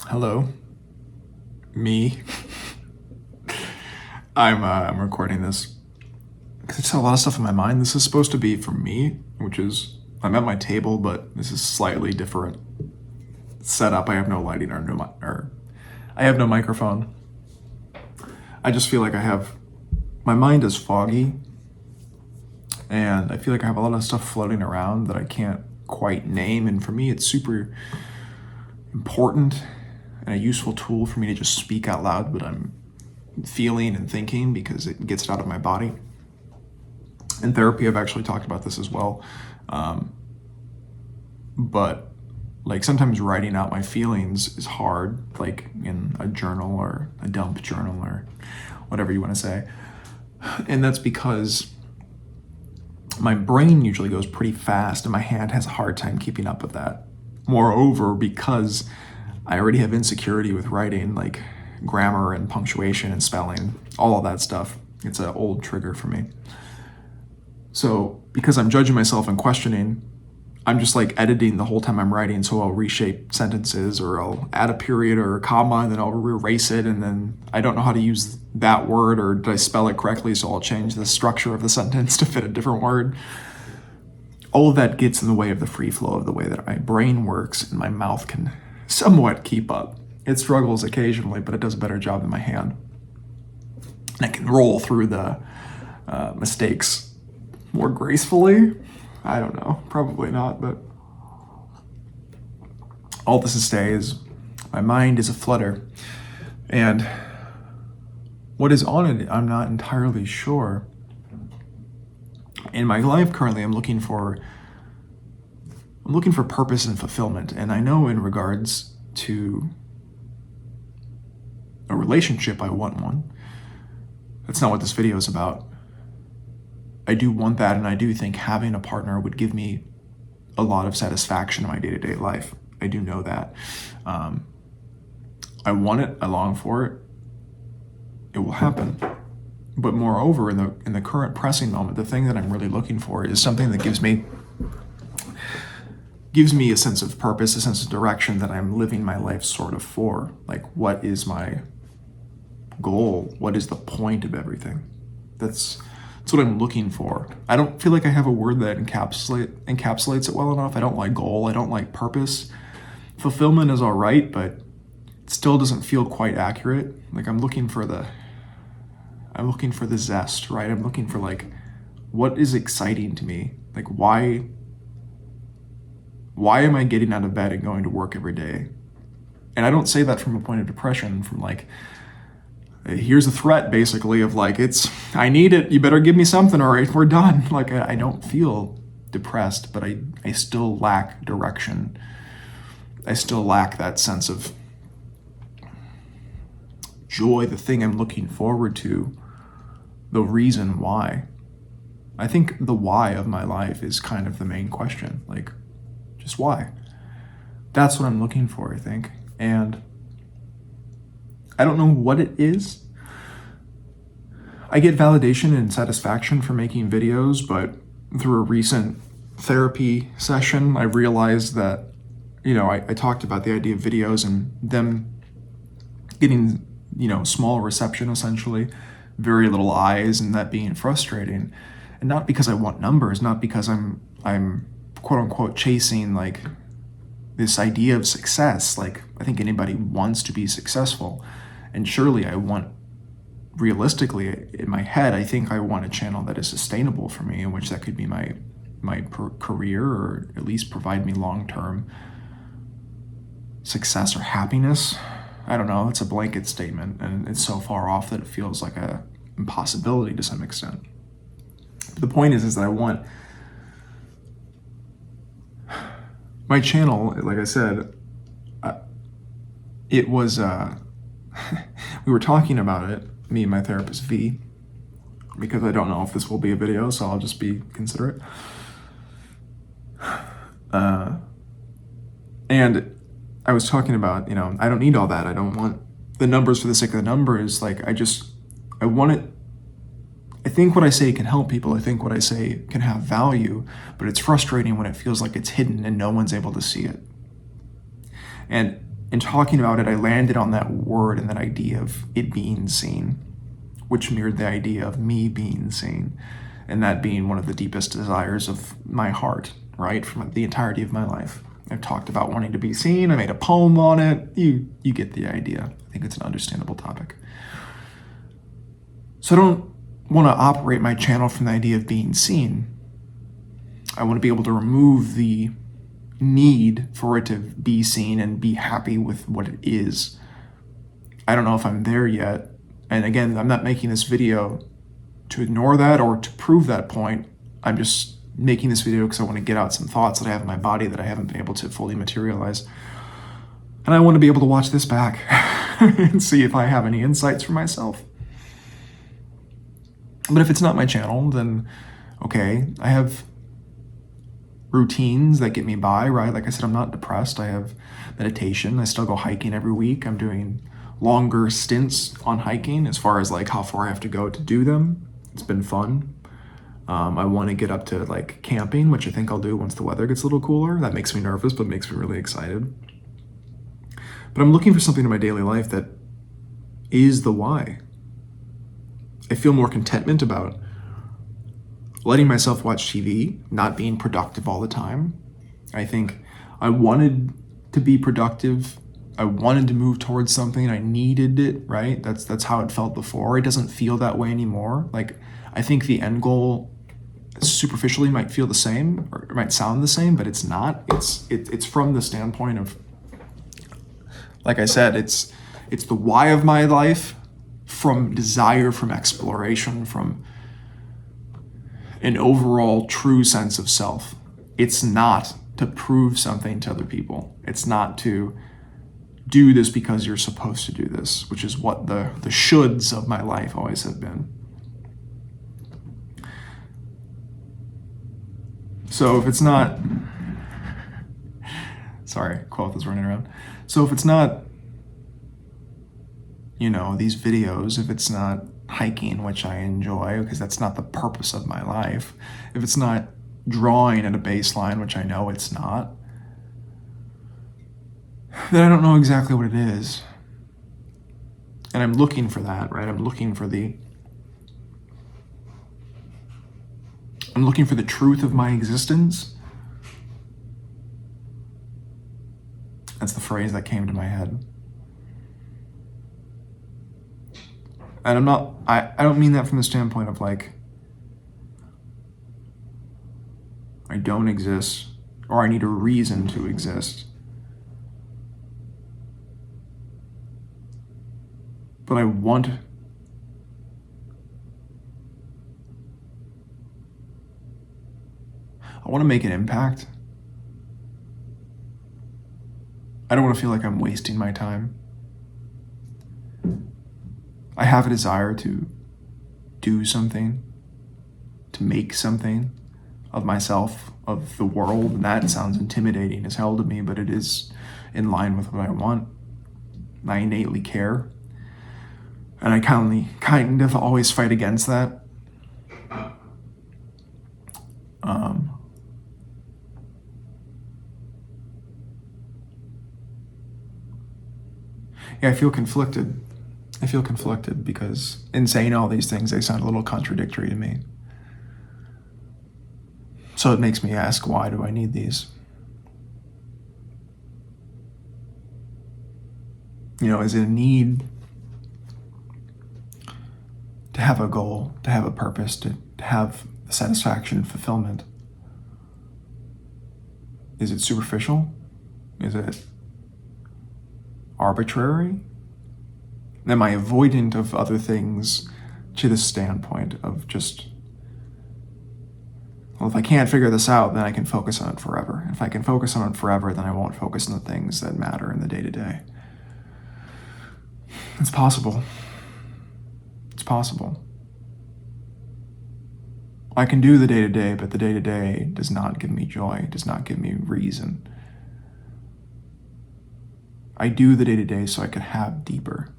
Hello, me. I'm recording this because it's a lot of stuff in my mind. This is supposed to be for me, which is I'm at my table, but this is slightly different setup. I have no lighting or I have no microphone. I just feel like my mind is foggy, and I feel like I have a lot of stuff floating around that I can't quite name. And for me, it's super important and a useful tool for me to just speak out loud what I'm feeling and thinking, because it gets it out of my body. In therapy, I've actually talked about this as well. But like sometimes writing out my feelings is hard, like in a journal or a dump journal or whatever you want to say. And that's because my brain usually goes pretty fast and my hand has a hard time keeping up with that. Moreover, because I already have insecurity with writing, like grammar and punctuation and spelling, all of that stuff, it's an old trigger for me. So because I'm judging myself and questioning, I'm just like editing the whole time I'm writing. So I'll reshape sentences, or I'll add a period or a comma, and then I'll erase it. And then I don't know how to use that word, or did I spell it correctly? So I'll change the structure of the sentence to fit a different word. All of that gets in the way of the free flow of the way that my brain works, and my mouth can somewhat keep up. It struggles occasionally, but it does a better job than my hand. And I can roll through the mistakes more gracefully. I don't know, probably not, but all this to say is my mind is a flutter, and what is on it, I'm not entirely sure. In my life currently, I'm looking for purpose and fulfillment, and I know in regards to a relationship, I want one. That's not what this video is about. I do want that, and I do think having a partner would give me a lot of satisfaction in my day-to-day life. I do know that. I want it, I long for it. It will happen. But moreover, in the current pressing moment, the thing that I'm really looking for is something that gives me a sense of purpose, a sense of direction that I'm living my life sort of for. Like, what is my goal? What is the point of everything? That's what I'm looking for. I don't feel like I have a word that encapsulates it well enough. I don't like goal. I don't like purpose. Fulfillment is all right, but it still doesn't feel quite accurate. Like I'm looking for the zest, right? I'm looking for like, what is exciting to me? Like why am I getting out of bed and going to work every day? And I don't say that from a point of depression, from like, here's a threat basically of like, I need it, you better give me something or we're done. Like I don't feel depressed, but I still lack direction. I still lack that sense of joy, the thing I'm looking forward to, the reason why. I think the why of my life is kind of the main question. Like, just why? That's what I'm looking for, I think. And I don't know what it is. I get validation and satisfaction for making videos, but through a recent therapy session, I realized that, I talked about the idea of videos and them getting, small reception essentially, very little eyes, and that being frustrating. And not because I want numbers, not because I'm quote unquote chasing like this idea of success. Like I think anybody wants to be successful. And surely realistically, in my head, I think I want a channel that is sustainable for me, in which that could be my career, or at least provide me long-term success or happiness. I don't know, it's a blanket statement, and it's so far off that it feels like a impossibility to some extent. But the point is that I want my channel, like I said, it was, we were talking about it, me and my therapist V, because I don't know if this will be a video, so I'll just be considerate. And I was talking about, I don't need all that. I don't want the numbers for the sake of the numbers. Like, I want it. I think what I say can help people. I think what I say can have value, but it's frustrating when it feels like it's hidden and no one's able to see it. And in talking about it, I landed on that word and that idea of it being seen, which mirrored the idea of me being seen, and that being one of the deepest desires of my heart, right? From the entirety of my life. I've talked about wanting to be seen. I made a poem on it. You get the idea. I think it's an understandable topic. So I don't want to operate my channel from the idea of being seen. I want to be able to remove the need for it to be seen and be happy with what it is. I don't know if I'm there yet. And again, I'm not making this video to ignore that or to prove that point. I'm just making this video because I want to get out some thoughts that I have in my body that I haven't been able to fully materialize. And I want to be able to watch this back and see if I have any insights for myself. But if it's not my channel, then okay, I have routines that get me by, right? Like I said, I'm not depressed. I have meditation. I still go hiking every week. I'm doing longer stints on hiking as far as like how far I have to go to do them. It's been fun. I want to get up to like camping, which I think I'll do once the weather gets a little cooler. That makes me nervous, but makes me really excited. But I'm looking for something in my daily life that is the why. I feel more contentment about letting myself watch TV, not being productive all the time. I think I wanted to be productive. I wanted to move towards something. I needed it, right? That's how it felt before. It doesn't feel that way anymore. Like, I think the end goal superficially might feel the same, or it might sound the same, but it's not. It's from the standpoint of, like I said, it's the why of my life, from desire, from exploration, from an overall true sense of self. It's not to prove something to other people. It's not to do this because you're supposed to do this, which is what the shoulds of my life always have been. So if it's not, sorry, Quoth is running around. So if it's not, these videos, if it's not hiking, which I enjoy, because that's not the purpose of my life, if it's not drawing at a baseline, which I know it's not, then I don't know exactly what it is. And I'm looking for that, right? I'm looking for the truth of my existence. That's the phrase that came to my head. And I don't mean that from the standpoint of like, I don't exist, or I need a reason to exist. But I want to make an impact. I don't want to feel like I'm wasting my time. I have a desire to do something, to make something of myself, of the world, and that sounds intimidating as hell to me, but it is in line with what I want. I innately care. And I kind of always fight against that. I feel conflicted. I feel conflicted because in saying all these things, they sound a little contradictory to me. So it makes me ask, why do I need these? Is it a need to have a goal, to have a purpose, to have satisfaction, fulfillment? Is it superficial? Is it arbitrary? Am I avoidant of other things to the standpoint of just, well, if I can't figure this out, then I can focus on it forever. If I can focus on it forever, then I won't focus on the things that matter in the day-to-day. It's possible. It's possible. I can do the day-to-day, but the day-to-day does not give me joy, does not give me reason. I do the day-to-day so I can have deeper.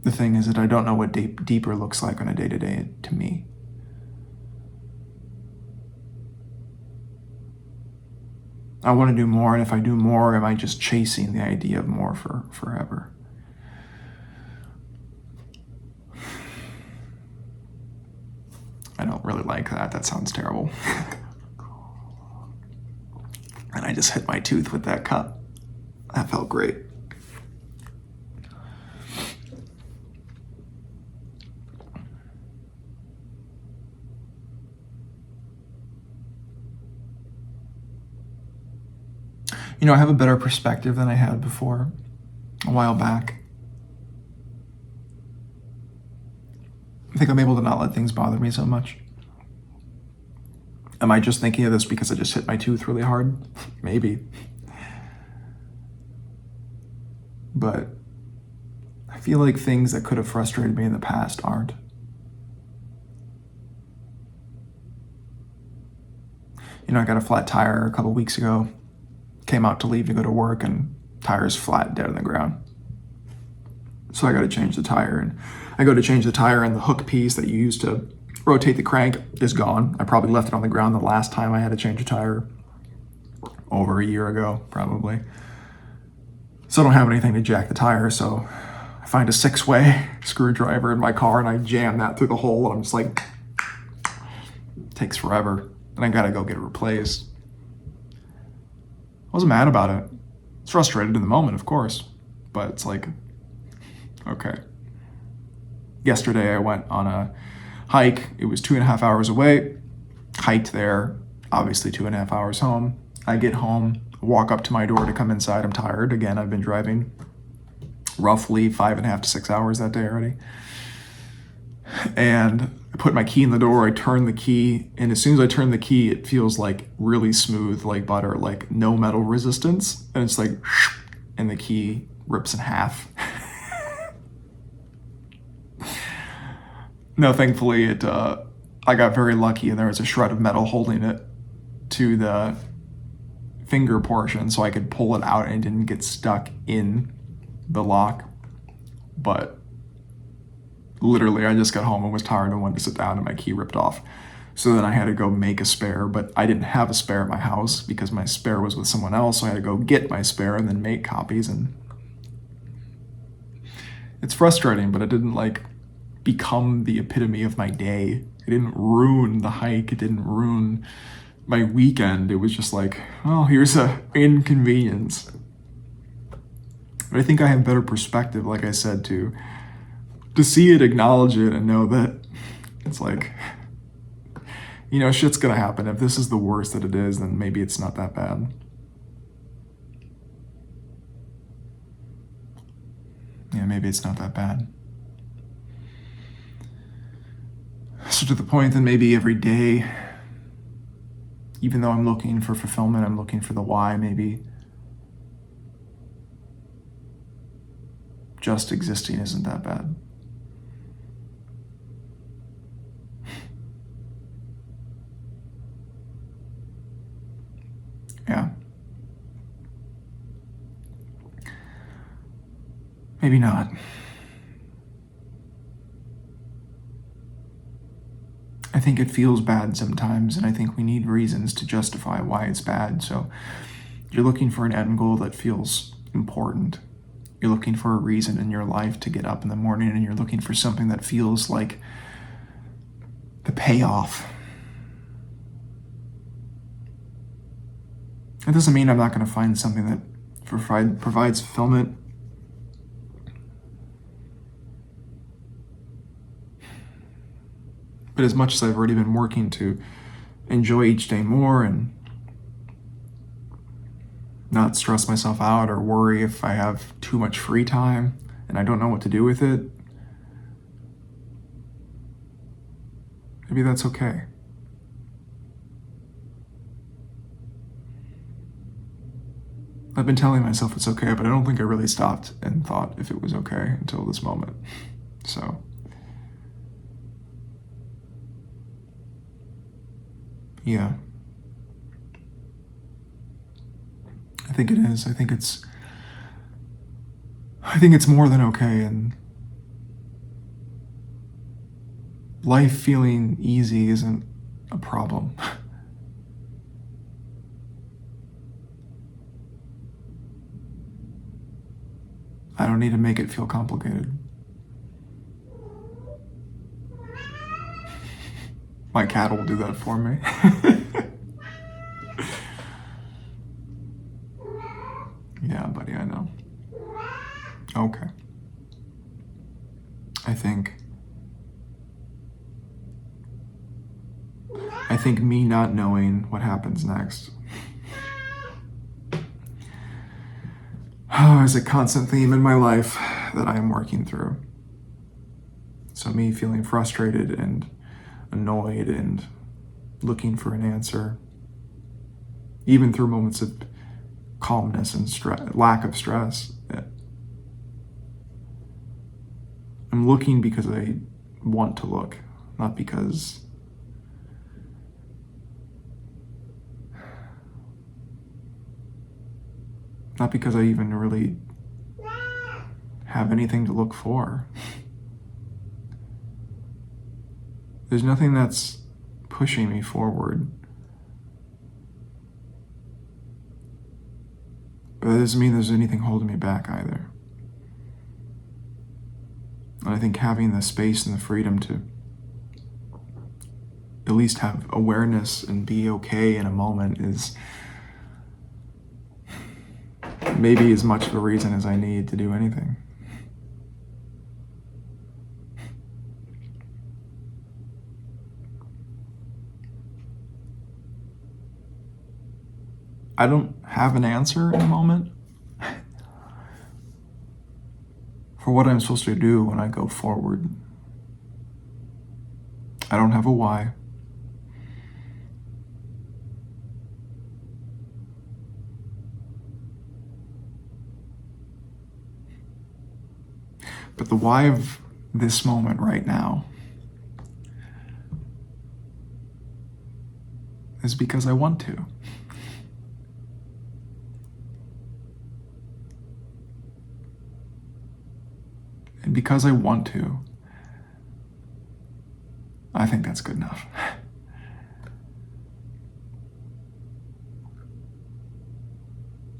The thing is that I don't know what deeper looks like on a day-to-day to me. I want to do more, and if I do more, am I just chasing the idea of more for forever? I don't really like that. That sounds terrible. And I just hit my tooth with that cup. That felt great. I have a better perspective than I had before a while back. I think I'm able to not let things bother me so much. Am I just thinking of this because I just hit my tooth really hard? Maybe. But I feel like things that could have frustrated me in the past aren't. I got a flat tire a couple weeks ago. Came out to leave to go to work, and tire's flat, dead on the ground. So I got to change the tire, and I go to change the tire, and the hook piece that you use to rotate the crank is gone. I probably left it on the ground the last time I had to change a tire over a year ago, probably. So I don't have anything to jack the tire, so I find a 6-way screwdriver in my car, and I jam that through the hole, and I'm just like, it takes forever, and I gotta go get it replaced. I wasn't mad about it. It's frustrated in the moment, of course, but it's like, okay. Yesterday I went on a hike. It was 2.5 hours away. Hiked there, obviously 2.5 hours home. I get home, walk up to my door to come inside. I'm tired. Again, I've been driving roughly 5.5 to 6 hours that day already. And I put my key in the door, I turn the key, and as soon as I turn the key, it feels like really smooth, like butter, like no metal resistance. And it's like, and the key rips in half. No, thankfully I got very lucky, and there was a shred of metal holding it to the finger portion, so I could pull it out and it didn't get stuck in the lock. But literally, I just got home and was tired and wanted to sit down, and my key ripped off. So then I had to go make a spare, but I didn't have a spare at my house because my spare was with someone else, so I had to go get my spare and then make copies. And it's frustrating, but it didn't become the epitome of my day. It didn't ruin the hike. It didn't ruin my weekend. It was just like, oh, here's a inconvenience. But I think I have better perspective, like I said, to see it, acknowledge it, and know that it's like, shit's gonna happen. If this is the worst that it is, then maybe it's not that bad. Yeah, maybe it's not that bad. So to the point that maybe every day, even though I'm looking for fulfillment, I'm looking for the why, maybe just existing isn't that bad. Yeah. Maybe not. I think it feels bad sometimes, and I think we need reasons to justify why it's bad. So you're looking for an end goal that feels important. You're looking for a reason in your life to get up in the morning, and you're looking for something that feels like the payoff. It doesn't mean I'm not going to find something that provides fulfillment. But as much as I've already been working to enjoy each day more and not stress myself out or worry if I have too much free time and I don't know what to do with it, maybe that's okay. I've been telling myself it's okay, but I don't think I really stopped and thought if it was okay until this moment. So, yeah. I think it is. I think it's more than okay, and life feeling easy isn't a problem. I don't need to make it feel complicated. My cat will do that for me. Yeah, buddy, I know. Okay. I think me not knowing what happens next is a constant theme in my life that I am working through. So me feeling frustrated and annoyed and looking for an answer, even through moments of calmness and lack of stress. I'm looking because I want to look, not because I even really have anything to look for. There's nothing that's pushing me forward. But that doesn't mean there's anything holding me back either. And I think having the space and the freedom to at least have awareness and be okay in a moment is maybe as much of a reason as I need to do anything. I don't have an answer in the moment for what I'm supposed to do when I go forward. I don't have a why. But the why of this moment right now is because I want to. And because I want to, I think that's good enough.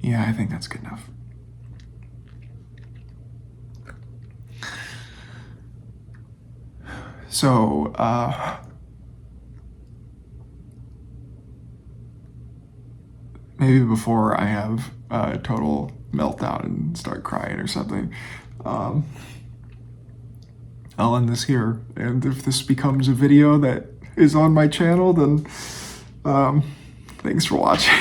Yeah, I think that's good enough. So, maybe before I have a total meltdown and start crying or something, I'll end this here. And if this becomes a video that is on my channel, then thanks for watching.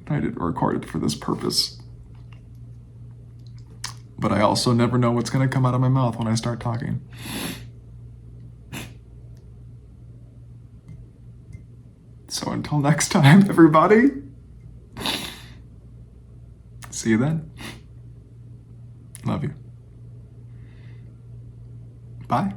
I didn't record it for this purpose. But I also never know what's going to come out of my mouth when I start talking. So until next time, everybody. See you then. Love you. Bye.